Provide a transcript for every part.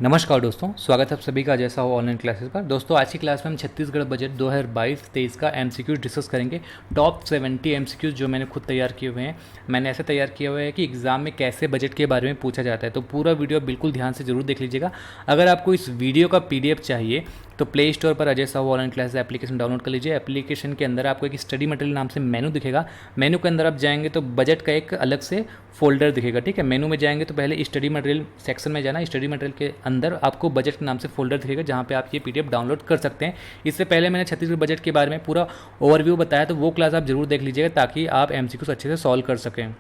नमस्कार दोस्तों, स्वागत है आप सभी का जैसा हो ऑनलाइन क्लासेस पर। दोस्तों आज की क्लास में हम छत्तीसगढ़ बजट 2022-23 का एमसीक्यूज डिस्कस करेंगे। टॉप 70 एमसीक्यूज जो मैंने खुद तैयार किए हुए हैं। मैंने ऐसे तैयार किया हुआ है कि एग्जाम में कैसे बजट के बारे में पूछा जाता है, तो पूरा वीडियो बिल्कुल ध्यान से जरूर देख लीजिएगा। अगर आपको इस वीडियो का पीडीएफ चाहिए तो प्ले स्टोर पर Ajay Sahu online classes application download कर लीजिए। एप्लीकेशन के अंदर आपको एक स्टडी मटेरियल नाम से मेनू दिखेगा। मेनू के अंदर आप जाएंगे तो बजट का एक अलग से फोल्डर दिखेगा। ठीक है, मेनू में जाएंगे तो पहले स्टडी मटेरियल सेक्शन में जाना। स्टडी मटेरियल के अंदर आपको बजट के नाम से फोल्डर दिखेगा जहाँ पे आप ये पीडीएफ डाउनलोड कर सकते हैं। इससे पहले मैंने छत्तीसगढ़ बजट के बारे में पूरा ओवरव्यू बताया, तो वो क्लास आप जरूर देख लीजिएगा ताकि आप एमसीक्यूज अच्छे से सॉल्व कर सकें।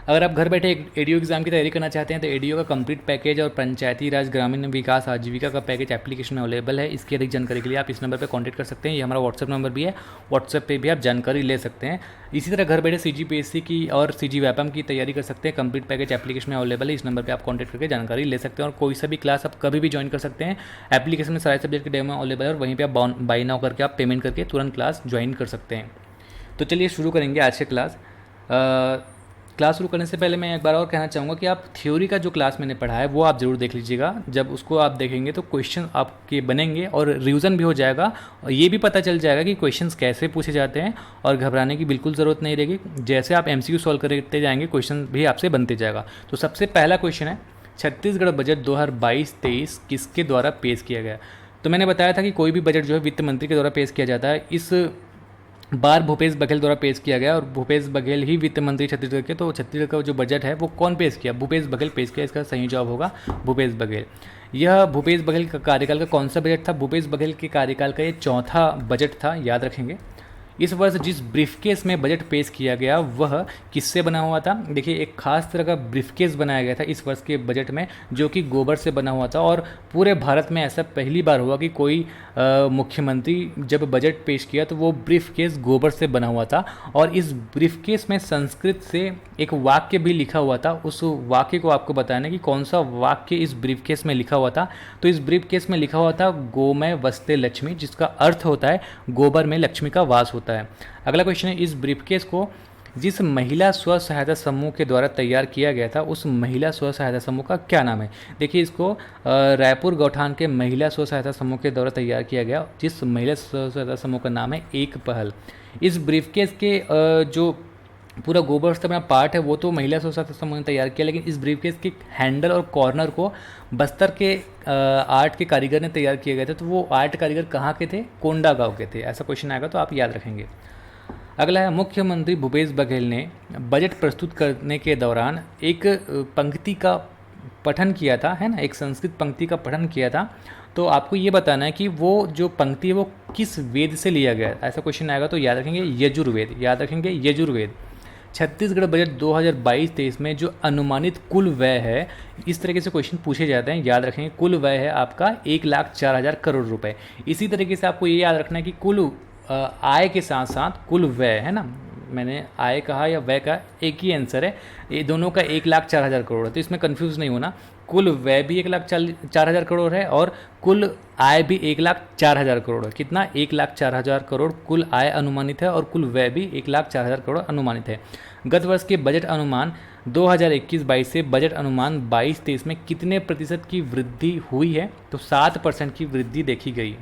अगर आप घर बैठे एक एडीओ एग्जाम की तैयारी करना चाहते हैं तो एडीओ का कंप्लीट पैकेज और पंचायती राज ग्रामीण विकास आजीविका का पैकेज एप्लीकेशन में अवेलेबल है। इसकी अधिक जानकारी के लिए आप इस नंबर पर कांटेक्ट कर सकते हैं। ये हमारा व्हाट्सएप नंबर भी है, व्हाट्सएप पे भी आप जानकारी ले सकते हैं। इसी तरह घर बैठे सीजीपीएससी की और सीजी व्यापम की तैयारी कर सकते हैं। कंप्लीट पैकेज एप्लीकेशन में अवेलेबल है। इस नंबर पर आप कॉन्टैक्ट करके जानकारी ले सकते हैं और कोई सा भी क्लास आप कभी भी ज्वाइन कर सकते हैं। एप्लीकेशन में सारे सब्जेक्ट के डेमो अवेलेबल है और वहीं पर आप बाई नाउ करके आप पेमेंट करके तुरंत क्लास ज्वाइन कर सकते हैं। तो चलिए शुरू करेंगे आज के क्लास शुरू करने से पहले मैं एक बार और कहना चाहूँगा कि आप थ्योरी का जो क्लास मैंने पढ़ा है वो आप ज़रूर देख लीजिएगा। जब उसको आप देखेंगे तो क्वेश्चन आपके बनेंगे और रिवीजन भी हो जाएगा और ये भी पता चल जाएगा कि क्वेश्चंस कैसे पूछे जाते हैं और घबराने की बिल्कुल ज़रूरत नहीं रहेगी। जैसे आप एमसीक्यू सॉल्व करते जाएंगे क्वेश्चन भी आपसे बनते जाएगा। तो सबसे पहला क्वेश्चन है, छत्तीसगढ़ बजट 2022-23 किसके द्वारा पेश किया गया। तो मैंने बताया था कि कोई भी बजट जो है वित्त मंत्री के द्वारा पेश किया जाता है। इस बार भूपेश बघेल द्वारा पेश किया गया और भूपेश बघेल ही वित्त मंत्री छत्तीसगढ़ के। तो छत्तीसगढ़ का जो बजट है वो कौन पेश किया, भूपेश बघेल पेश किया। इसका सही जवाब होगा भूपेश बघेल। यह भूपेश बघेल का कार्यकाल का कौन सा बजट था। भूपेश बघेल के कार्यकाल का ये चौथा बजट था, याद रखेंगे। इस वर्ष जिस ब्रीफकेस में बजट पेश किया गया वह किससे बना हुआ था। देखिए एक खास तरह का ब्रीफकेस बनाया गया था इस वर्ष के बजट में जो कि गोबर से बना हुआ था और पूरे भारत में ऐसा पहली बार हुआ कि कोई मुख्यमंत्री जब बजट पेश किया तो वो ब्रीफकेस गोबर से बना हुआ था। और इस ब्रीफकेस में संस्कृत से एक वाक्य भी लिखा हुआ था। उस वाक्य को आपको बताना कि कौन सा वाक्य इस ब्रीफकेस में लिखा हुआ था। तो इस ब्रीफकेस में लिखा हुआ था गोमय वस्ते लक्ष्मी, जिसका अर्थ होता है गोबर में लक्ष्मी का वास होता है। अगला क्वेश्चन है, इस ब्रीफकेस को जिस महिला स्व सहायता समूह के द्वारा तैयार किया गया था उस महिला स्व सहायता समूह का क्या नाम है। देखिए इसको रायपुर गौठान के महिला स्व सहायता समूह के द्वारा तैयार किया गया, जिस महिला स्व सहायता समूह का नाम है एक पहल। इस ब्रीफकेस के जो पूरा गोबर से बना पार्ट है वो तो महिला स्व सहायता समूह ने तैयार किया, लेकिन इस ब्रीफकेस के हैंडल और कॉर्नर को बस्तर के आर्ट के कारीगर ने तैयार किए गए थे। तो वो आर्ट कारीगर कहाँ के थे, कोंडागांव के थे। ऐसा क्वेश्चन आएगा तो आप याद रखेंगे। अगला है, मुख्यमंत्री भूपेश बघेल ने बजट प्रस्तुत करने के दौरान एक पंक्ति का पठन किया था, है ना, एक संस्कृत पंक्ति का पठन किया था। तो आपको ये बताना है कि वो जो पंक्ति है वो किस वेद से लिया गया है। ऐसा क्वेश्चन आएगा तो याद रखेंगे यजुर्वेद, याद रखेंगे यजुर्वेद। छत्तीसगढ़ बजट 2022-23 में जो अनुमानित कुल व्यय है, इस तरीके से क्वेश्चन पूछे जाते हैं, याद रखेंगे। कुल व्यय है आपका 1,04,000 करोड़ रुपए। इसी तरीके से आपको ये याद रखना है कि कुल आय के साथ साथ कुल व्यय, है ना, मैंने आय कहा या व्यय का एक ही आंसर है, ये दोनों का 1,04,000 करोड़ है। तो इसमें कंफ्यूज नहीं होना, कुल व्यय भी 1,04,000 करोड़ है और कुल आय भी 1,04,000 करोड़ है। कितना, 1,04,000 करोड़ कुल आय अनुमानित है और कुल व्यय भी 1,04,000 करोड़ अनुमानित है। गत वर्ष के बजट अनुमान 2021-22 से बजट अनुमान 22-23 में कितने प्रतिशत की वृद्धि हुई है। तो 7% की वृद्धि देखी गई।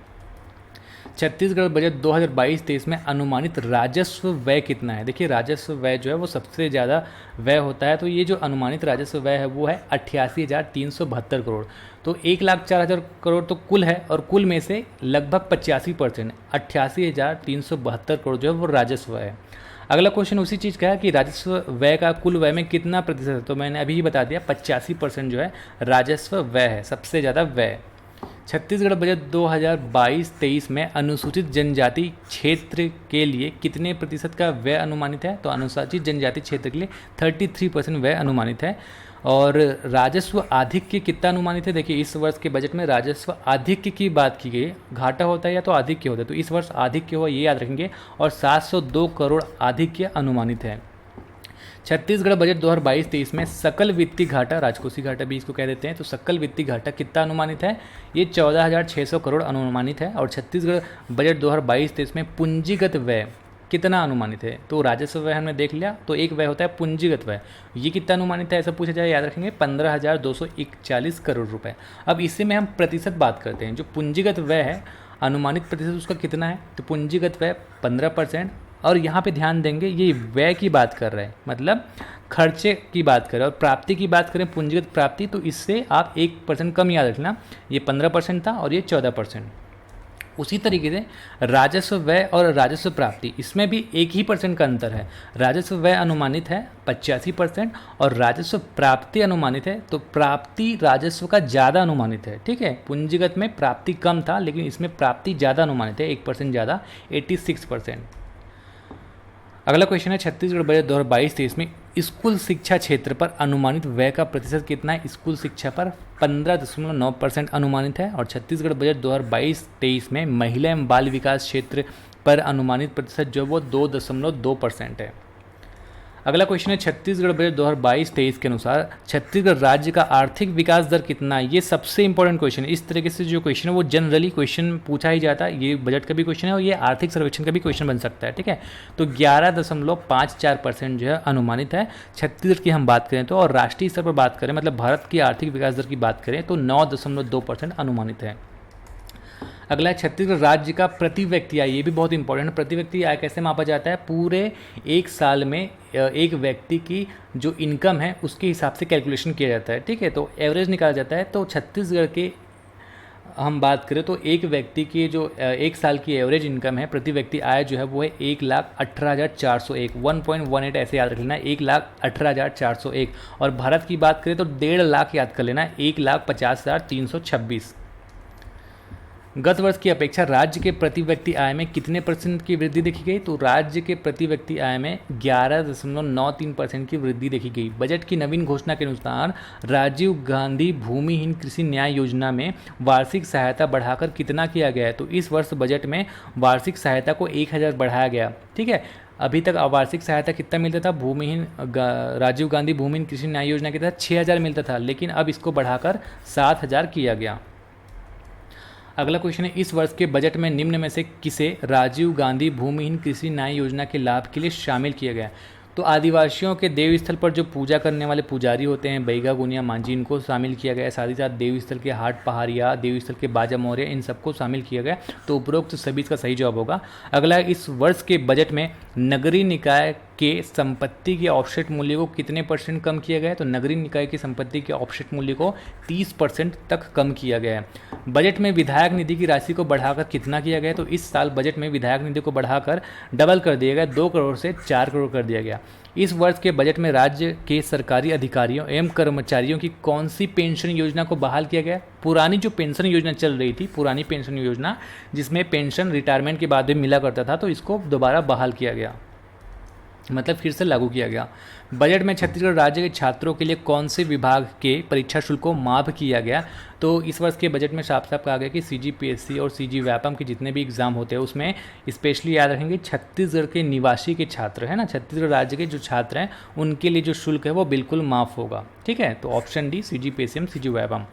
छत्तीसगढ़ बजट 2022-23 में अनुमानित राजस्व व्यय कितना है। देखिए राजस्व व्यय जो है वो सबसे ज़्यादा व्यय होता है। तो ये जो अनुमानित राजस्व व्यय है वो है 88,372 करोड़। तो 1,04,000 करोड़ तो कुल है और कुल में से लगभग 85% 88,372 करोड़ जो है वो राजस्व है। अगला क्वेश्चन उसी चीज़ का है कि राजस्व व्यय का कुल व्यय में कितना प्रतिशत है। तो मैंने अभी ही बता दिया 85% जो है राजस्व व्यय है, सबसे ज़्यादा व्यय। छत्तीसगढ़ बजट 2022-23 में अनुसूचित जनजाति क्षेत्र के लिए कितने प्रतिशत का व्यय अनुमानित है। तो अनुसूचित जनजाति क्षेत्र के लिए 33% व्यय अनुमानित है। और राजस्व आधिक्य कितना अनुमानित है। देखिए इस वर्ष के बजट में राजस्व आधिक्य की बात की गई, घाटा होता है या तो आधिक्य होता है, तो इस वर्ष आधिक्य हुआ, ये याद रखेंगे। और 702 करोड़ आधिक्य अनुमानित है। छत्तीसगढ़ बजट 2022-23 में सकल वित्तीय घाटा, राजकोषीय घाटा भी इसको कह देते हैं, तो सकल वित्तीय घाटा कितना अनुमानित है। ये 14,600 करोड़ अनुमानित है। और छत्तीसगढ़ बजट 2022-23 में पूंजीगत व्यय कितना अनुमानित है। तो राजस्व व्यय हमने देख लिया। तो एक व्यय होता है पूंजीगत व्यय, ये कितना अनुमानित है ऐसा पूछा जाए, याद रखेंगे 15,241 करोड़ रुपए। अब इसी में हम प्रतिशत बात करते हैं। जो पूंजीगत व्यय है अनुमानित प्रतिशत उसका कितना है, तो पूंजीगत व्यय 15%। और यहाँ पे ध्यान देंगे ये व्यय की बात कर रहे हैं, मतलब खर्चे की बात करें। और प्राप्ति की बात करें पूंजीगत प्राप्ति, तो इससे आप 1% कम याद रखना, ये 15% था और ये 14%। उसी तरीके से राजस्व व्यय और राजस्व प्राप्ति, इसमें भी 1% का अंतर है। राजस्व व्यय अनुमानित है 85% और राजस्व प्राप्ति अनुमानित है, तो प्राप्ति राजस्व का ज़्यादा अनुमानित है। ठीक है, पूंजीगत में प्राप्ति कम था लेकिन इसमें प्राप्ति ज़्यादा अनुमानित है, 1% ज़्यादा, 86%। अगला क्वेश्चन है छत्तीसगढ़ बजट 2022-23 में स्कूल शिक्षा क्षेत्र पर अनुमानित व्यय का प्रतिशत कितना है। स्कूल शिक्षा पर 15.9% अनुमानित है। और छत्तीसगढ़ बजट 2022-23 में महिला एवं बाल विकास क्षेत्र पर अनुमानित प्रतिशत जो वो 2.2% है। अगला क्वेश्चन है छत्तीसगढ़ बजट 2022-23 के अनुसार छत्तीसगढ़ राज्य का आर्थिक विकास दर कितना है। ये सबसे इंपॉर्टेंट क्वेश्चन है। इस तरीके से जो क्वेश्चन है वो जनरली क्वेश्चन पूछा ही जाता है। ये बजट का भी क्वेश्चन है और ये आर्थिक सर्वेक्षण का भी क्वेश्चन बन सकता है। ठीक है, तो 11.54% जो है अनुमानित है छत्तीसगढ़ की हम बात करें तो। और राष्ट्रीय स्तर पर बात करें, मतलब भारत की आर्थिक विकास दर की बात करें तो 9.2% अनुमानित है। अगला है छत्तीसगढ़ राज्य का प्रति व्यक्ति आय। ये भी बहुत इंपॉर्टेंट है। प्रति व्यक्ति आय कैसे मापा जाता है, पूरे एक साल में एक व्यक्ति की जो इनकम है उसके हिसाब से कैलकुलेशन किया जाता है। ठीक है, तो एवरेज निकाला जाता है। तो छत्तीसगढ़ के हम बात करें तो एक व्यक्ति की जो एक साल की एवरेज इनकम है, प्रति व्यक्ति आय जो है वो है 1,18,401, 1.18 ऐसे याद रख लेना, 1,18,401। और भारत की बात करें तो 1.5 लाख याद कर लेना, 1,50,326। गत वर्ष की अपेक्षा राज्य के प्रति व्यक्ति आय में कितने % की वृद्धि देखी गई, तो राज्य के प्रति व्यक्ति आय में 11.93% की वृद्धि देखी गई। बजट की नवीन घोषणा के अनुसार राजीव गांधी भूमिहीन कृषि न्याय योजना में वार्षिक सहायता बढ़ाकर कितना किया गया है, तो इस वर्ष बजट में वार्षिक सहायता को 1,000 बढ़ाया गया। ठीक है, अभी तक वार्षिक सहायता कितना मिलता था भूमिहीन राजीव गांधी भूमिहीन कृषि न्याय योजना के तहत 6,000 मिलता था, लेकिन अब इसको बढ़ाकर 7,000 किया गया। अगला क्वेश्चन है इस वर्ष के बजट में निम्न में से किसे राजीव गांधी भूमिहीन कृषि न्याय योजना के लाभ के लिए शामिल किया गया। तो आदिवासियों के देव स्थल पर जो पूजा करने वाले पुजारी होते हैं, बैगा गुनिया मांझी, इनको शामिल किया गया है। साथ ही साथ देव स्थल के हाट पहाड़िया, देव स्थल के बाजा मौर्य, इन सबको शामिल किया गया। तो उपरोक्त सभी इसका सही जवाब होगा। अगला है इस वर्ष के बजट में नगरीय निकाय के संपत्ति के ऑफसेट मूल्य को कितने % कम किया गया है, तो नगरीय निकाय की संपत्ति के ऑफसेट मूल्य को 30% तक कम किया गया है। बजट में विधायक निधि की राशि को बढ़ाकर कितना किया गया है, तो इस साल बजट में विधायक निधि को बढ़ाकर डबल कर दिया गया, 2 करोड़ से 4 करोड़ कर दिया गया। इस वर्ष के बजट में राज्य के सरकारी अधिकारियों एवं कर्मचारियों की कौन सी पेंशन योजना को बहाल किया गया। पुरानी जो पेंशन योजना चल रही थी, पुरानी पेंशन योजना जिसमें पेंशन रिटायरमेंट के बाद भी मिला करता था, तो इसको दोबारा बहाल किया गया, मतलब फिर से लागू किया गया। बजट में छत्तीसगढ़ राज्य के छात्रों के लिए कौन से विभाग के परीक्षा शुल्क को माफ किया गया, तो इस वर्ष के बजट में साफ साफ कहा गया कि CGPSC और CG व्यापम के जितने भी एग्जाम होते हैं उसमें स्पेशली याद रखेंगे छत्तीसगढ़ के निवासी के छात्र हैं ना, छत्तीसगढ़ राज्य के जो छात्र हैं उनके लिए जो शुल्क है वो बिल्कुल माफ़ होगा। ठीक है, तो option D CGPSC CG Vyapam.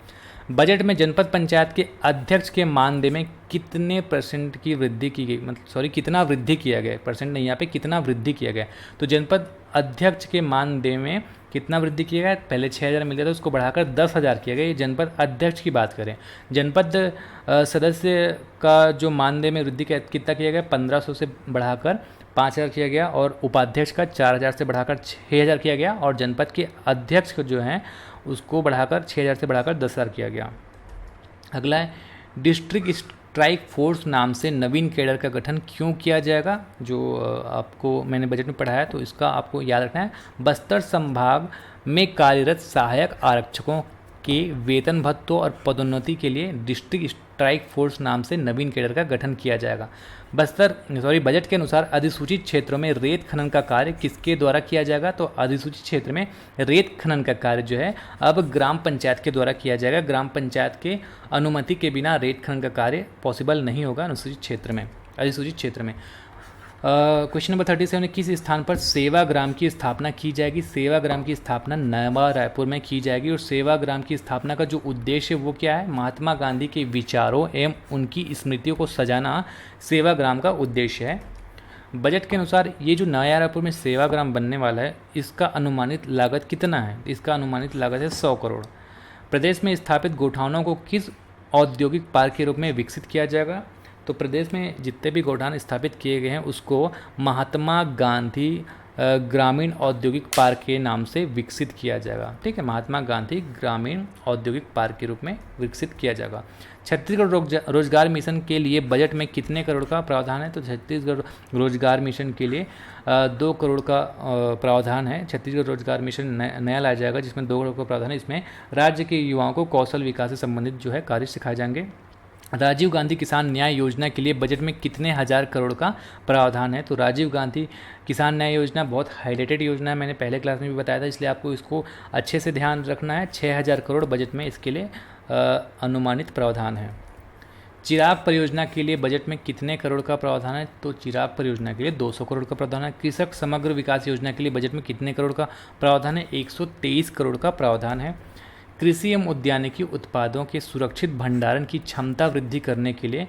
Budget में जनपद पंचायत के अध्यक्ष के मानदेय में कितने % की वृद्धि की गई, मतलब कितना वृद्धि किया गया, परसेंट नहीं, यहाँ पे कितना वृद्धि किया गया। तो जनपद अध्यक्ष के मानदेय में कितना वृद्धि किया गया, पहले 6,000 मिलता था उसको बढ़ाकर 10,000 किया गया। ये जनपद अध्यक्ष की बात करें। जनपद सदस्य का जो मानदेय में वृद्धि कितना किया गया, 1,500 से बढ़ाकर 5,000 किया गया। और उपाध्यक्ष का 4,000 से बढ़ाकर 6,000 किया गया। और जनपद के अध्यक्ष को जो है उसको बढ़ाकर 6,000 से बढ़ाकर 10,000 किया गया। अगला है डिस्ट्रिक्ट स्ट्राइक फोर्स नाम से नवीन कैडर का गठन क्यों किया जाएगा, जो आपको मैंने बजट में पढ़ाया, तो इसका आपको याद रखना है। बस्तर संभाग में कार्यरत सहायक आरक्षकों के वेतन भत्तों और पदोन्नति के लिए डिस्ट्रिक्ट स्ट्राइक फोर्स नाम से नवीन कैडर का गठन किया जाएगा। बजट के अनुसार अधिसूचित क्षेत्रों में रेत खनन का कार्य किसके द्वारा किया जाएगा, तो अधिसूचित क्षेत्र में रेत खनन का कार्य जो है अब ग्राम पंचायत के द्वारा किया जाएगा। ग्राम पंचायत के अनुमति के बिना रेत खनन का कार्य पॉसिबल नहीं होगा अधिसूचित क्षेत्र में। क्वेश्चन नंबर 37 किस स्थान पर सेवाग्राम की स्थापना की जाएगी। सेवाग्राम की स्थापना नवा रायपुर में की जाएगी। और सेवाग्राम की स्थापना का जो उद्देश्य वो क्या है, महात्मा गांधी के विचारों एवं उनकी स्मृतियों को सजाना सेवाग्राम का उद्देश्य है। बजट के अनुसार ये जो नया रायपुर में सेवाग्राम बनने वाला है, इसका अनुमानित लागत कितना है? इसका अनुमानित लागत है 100 करोड़। प्रदेश में स्थापित गोठानों को किस औद्योगिक पार्क के रूप में विकसित किया जाएगा? तो प्रदेश में जितने भी गोठान स्थापित किए गए हैं उसको महात्मा गांधी ग्रामीण औद्योगिक पार्क के नाम से विकसित किया जाएगा। ठीक है, महात्मा गांधी ग्रामीण औद्योगिक पार्क के रूप में विकसित किया जाएगा। छत्तीसगढ़ रोजगार मिशन के लिए बजट में कितने करोड़ का प्रावधान है? तो छत्तीसगढ़ रोजगार मिशन के लिए 2 करोड़ का प्रावधान है। छत्तीसगढ़ रोजगार मिशन नया लाया जाएगा जिसमें 2 करोड़ का प्रावधान है। इसमें राज्य के युवाओं को कौशल विकास से संबंधित जो है कार्य सिखाए जाएंगे। राजीव गांधी किसान न्याय योजना के लिए बजट में कितने हज़ार करोड़ का प्रावधान है? तो राजीव गांधी किसान न्याय योजना बहुत हाईलाइटेड योजना है, मैंने पहले क्लास में भी बताया था, इसलिए आपको इसको अच्छे से ध्यान रखना है। 6000 करोड़ बजट में इसके लिए अनुमानित प्रावधान है। चिराग परियोजना के लिए बजट में कितने करोड़ का प्रावधान है? तो चिराग परियोजना के लिए 200 करोड़ का प्रावधान है। कृषक समग्र विकास योजना के लिए बजट में कितने करोड़ का प्रावधान है? 123 करोड़ का प्रावधान है। कृषि एवं उद्यानिकी उत्पादों के सुरक्षित भंडारण की क्षमता वृद्धि करने के लिए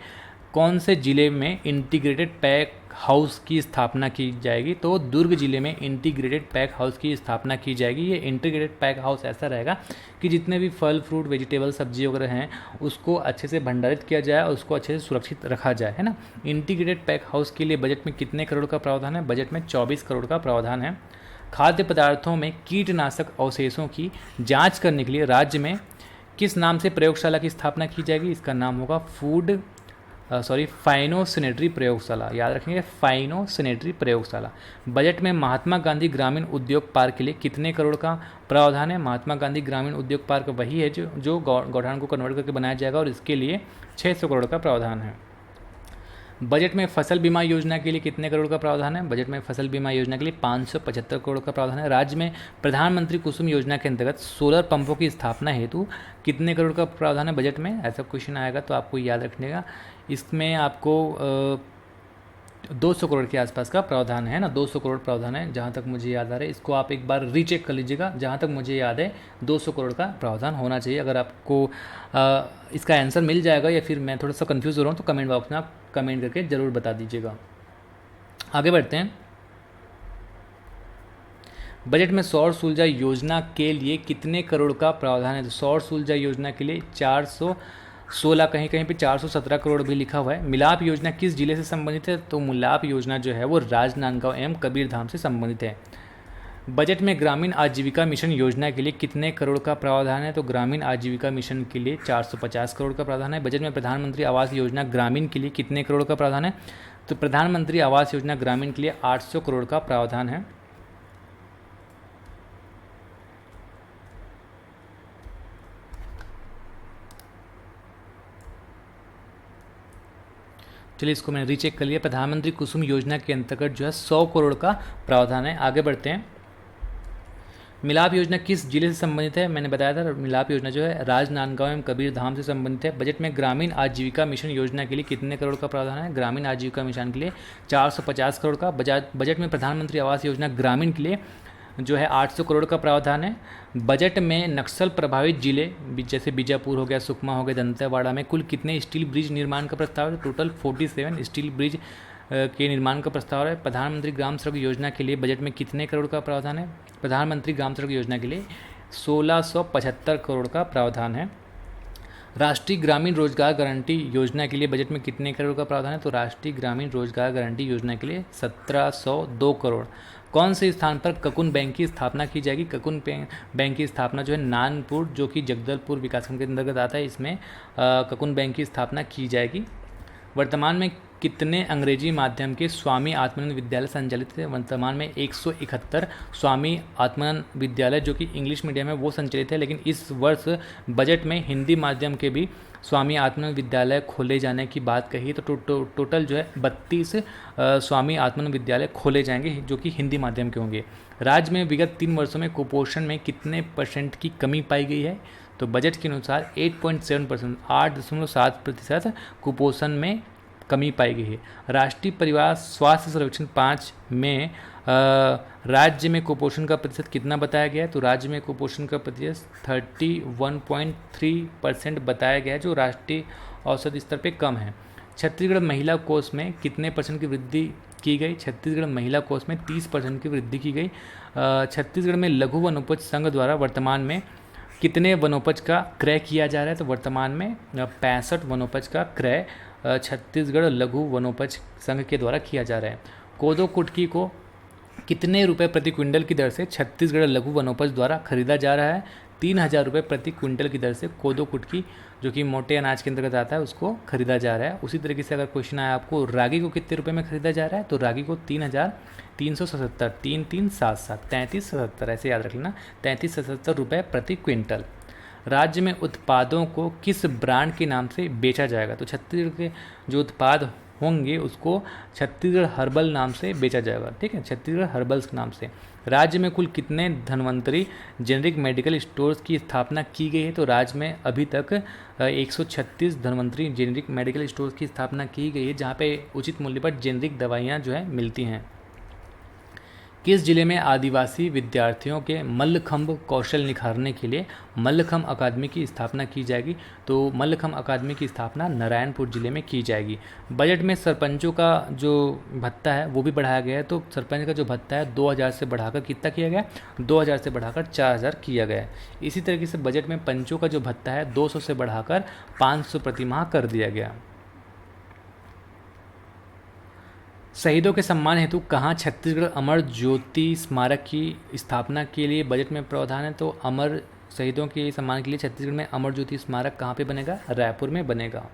कौन से जिले में इंटीग्रेटेड पैक हाउस की स्थापना की जाएगी? तो दुर्ग जिले में इंटीग्रेटेड पैक हाउस की स्थापना की जाएगी। ये इंटीग्रेटेड पैक हाउस ऐसा रहेगा कि जितने भी फल फ्रूट वेजिटेबल सब्जी वगैरह हैं उसको अच्छे से भंडारित किया जाए और उसको अच्छे से सुरक्षित रखा जाए, है ना। इंटीग्रेटेड पैक हाउस के लिए बजट में कितने करोड़ का प्रावधान है? बजट में 24 करोड़ का प्रावधान है। खाद्य पदार्थों में कीटनाशक अवशेषों की जांच करने के लिए राज्य में किस नाम से प्रयोगशाला की स्थापना की जाएगी? इसका नाम होगा फाइनोसैनिटरी प्रयोगशाला। याद रखेंगे, फाइनोसैनिटरी प्रयोगशाला। बजट में महात्मा गांधी ग्रामीण उद्योग पार्क के लिए कितने करोड़ का प्रावधान है? महात्मा गांधी ग्रामीण उद्योग पार्क वही है जो गौठान को कन्वर्ट करके बनाया जाएगा और इसके लिए 600 करोड़ का प्रावधान है। बजट में फसल बीमा योजना के लिए कितने करोड़ का प्रावधान है? बजट में फसल बीमा योजना के लिए 575 करोड़ का प्रावधान है। राज्य में प्रधानमंत्री कुसुम योजना के अंतर्गत सोलर पंपों की स्थापना हेतु कितने करोड़ का प्रावधान है बजट में? ऐसा क्वेश्चन आएगा तो आपको याद रखने का, इसमें आपको 200 करोड़ के आसपास का प्रावधान है ना, 200 करोड़ प्रावधान है जहाँ तक मुझे याद आ रहा है। इसको आप एक बार रीचेक कर लीजिएगा। जहाँ तक मुझे याद है 200 करोड़ का प्रावधान होना चाहिए। अगर आपको इसका आंसर मिल जाएगा या फिर मैं थोड़ा सा कंफ्यूज हो रहा हूँ तो कमेंट बॉक्स में आप कमेंट करके ज़रूर बता दीजिएगा। आगे बढ़ते हैं। बजट में सौर ऊर्जा योजना के लिए कितने करोड़ का प्रावधान है? तो सौर ऊर्जा योजना के लिए 416, कहीं कहीं पे 417 करोड़ भी लिखा हुआ है। मिलाप योजना किस जिले से संबंधित है? तो मिलाप योजना जो है वो राजनांदगांव एवं कबीरधाम से संबंधित है। बजट में ग्रामीण आजीविका मिशन योजना के लिए कितने करोड़ का प्रावधान है? तो ग्रामीण आजीविका मिशन के लिए 450 करोड़ का प्रावधान है। बजट में प्रधानमंत्री आवास योजना ग्रामीण के लिए कितने करोड़ का प्रावधान है? तो प्रधानमंत्री आवास योजना ग्रामीण के लिए 800 करोड़ का प्रावधान है। चलिए इसको मैंने रीचेक कर लिया। प्रधानमंत्री कुसुम योजना के अंतर्गत जो है 100 करोड़ का प्रावधान है। आगे बढ़ते हैं। मिलाप योजना किस जिले से संबंधित है? मैंने बताया था मिलाप योजना जो है राजनांदगांव एवं कबीरधाम से संबंधित है। बजट में ग्रामीण आजीविका मिशन योजना के लिए कितने करोड़ का प्रावधान है? ग्रामीण आजीविका मिशन के लिए 450 करोड़ का। बजट में प्रधानमंत्री आवास योजना ग्रामीण के लिए जो है 800 करोड़ का प्रावधान है। बजट में नक्सल प्रभावित जिले जैसे बीजापुर हो गया, सुकमा हो गया, दंतेवाड़ा में कुल कितने स्टील ब्रिज निर्माण का प्रस्ताव है? टोटल 47 स्टील ब्रिज के निर्माण का प्रस्ताव है। प्रधानमंत्री ग्राम सड़क योजना के लिए बजट में कितने करोड़ का प्रावधान है? प्रधानमंत्री ग्राम सड़क योजना के लिए 1675 करोड़ का प्रावधान है। राष्ट्रीय ग्रामीण रोजगार गारंटी योजना के लिए बजट में कितने करोड़ का प्रावधान है? तो राष्ट्रीय ग्रामीण रोजगार गारंटी योजना के लिए 1702 करोड़। कौन से स्थान पर ककुन बैंक की स्थापना की जाएगी? ककुन बैंक की स्थापना जो है नानपुर, जो कि जगदलपुर विकासखंड के अंतर्गत आता है, इसमें ककुन बैंक की स्थापना की जाएगी। वर्तमान में कितने अंग्रेजी माध्यम के स्वामी आत्मानंद विद्यालय संचालित है? वर्तमान में 171 स्वामी आत्मानंद विद्यालय जो कि इंग्लिश मीडियम है वो संचालित है, लेकिन इस वर्ष बजट में हिंदी माध्यम के भी स्वामी आत्मानंद विद्यालय खोले जाने की बात कही। तो टोटल जो है 32 स्वामी आत्मानंद विद्यालय खोले जाएंगे जो कि हिंदी माध्यम के होंगे। राज्य में विगत 3 वर्षों में कुपोषण में कितने % की कमी पाई गई है? तो बजट के अनुसार 8.7%, 8.7% कुपोषण में कमी पाई गई है। राष्ट्रीय परिवार स्वास्थ्य सर्वेक्षण 5 में राज्य में कुपोषण का प्रतिशत कितना बताया गया है? तो राज्य में कुपोषण का प्रतिशत 31.3% बताया गया है, जो राष्ट्रीय औसत स्तर पे कम है। छत्तीसगढ़ महिला कोष में कितने % की वृद्धि की गई। छत्तीसगढ़ महिला कोष में 30% की वृद्धि की गई। छत्तीसगढ़ में लघु वनोपज संघ द्वारा वर्तमान में कितने वनोपज का क्रय किया जा रहा है? तो वर्तमान में 65 वनोपज का क्रय छत्तीसगढ़ लघु वनोपज संघ के द्वारा किया जा रहा है। कोदो कुटकी को कितने रुपए प्रति क्विंटल की दर से छत्तीसगढ़ लघु वनोपज द्वारा खरीदा जा रहा है? 3,000 रुपये प्रति क्विंटल की दर से कोदो कुटकी जो कि मोटे अनाज के अंतर्गत आता है उसको खरीदा जा रहा है। उसी तरीके से अगर क्वेश्चन आया आपको रागी को कितने रुपए में खरीदा जा रहा है? तो रागी को 3,377 3377 3377 ऐसे याद रख लेना, 3377 रुपये प्रति क्विंटल। राज्य में उत्पादों को किस ब्रांड के नाम से बेचा जाएगा? तो छत्तीसगढ़ के जो उत्पाद होंगे उसको छत्तीसगढ़ हर्बल नाम से बेचा जाएगा। ठीक है, छत्तीसगढ़ हर्बल्स के नाम से। राज्य में कुल कितने धन्वंतरी जेनरिक मेडिकल स्टोर्स की स्थापना की गई है? तो राज्य में अभी तक 136 धन्वंतरी जेनरिक मेडिकल स्टोर्स की स्थापना की गई है जहाँ पे उचित मूल्य पर जेनरिक दवाइयाँ जो है मिलती हैं। किस जिले में आदिवासी विद्यार्थियों के मल्लखंभ कौशल निखारने के लिए मल्लखंभ अकादमी की स्थापना की जाएगी? तो मल्लखंभ अकादमी की स्थापना नारायणपुर जिले में की जाएगी। बजट में सरपंचों का जो भत्ता है वो भी बढ़ाया गया है। तो सरपंच का जो भत्ता है 2,000 से बढ़ाकर कितना किया गया? 2,000 से बढ़ाकर 4,000 किया गया है। इसी तरीके से बजट में पंचों का जो भत्ता है 200 से बढ़ाकर 500 प्रति माह कर दिया गया। शहीदों के सम्मान हेतु कहाँ छत्तीसगढ़ अमर ज्योति स्मारक की स्थापना के लिए बजट में प्रावधान है? तो अमर शहीदों के सम्मान के लिए छत्तीसगढ़ में अमर ज्योति स्मारक कहाँ पे बनेगा? रायपुर में बनेगा।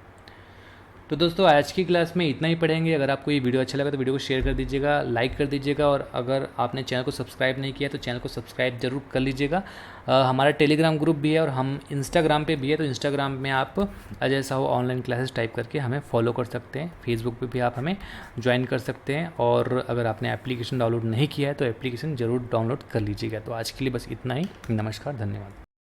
तो दोस्तों आज की क्लास में इतना ही पढ़ेंगे। अगर आपको ये वीडियो अच्छा लगा तो वीडियो को शेयर कर दीजिएगा, लाइक कर दीजिएगा, और अगर आपने चैनल को सब्सक्राइब नहीं किया तो चैनल को सब्सक्राइब जरूर कर लीजिएगा। हमारा टेलीग्राम ग्रुप भी है और हम इंस्टाग्राम पे भी है, तो इंस्टाग्राम में आप Ajay Sahu online classes type करके हमें फॉलो कर सकते हैं। फेसबुक पे भी आप हमें ज्वाइन कर सकते हैं, और अगर आपने एप्लीकेशन डाउनलोड नहीं किया है तो एप्लीकेशन ज़रूर डाउनलोड कर लीजिएगा। तो आज के लिए बस इतना ही। नमस्कार, धन्यवाद।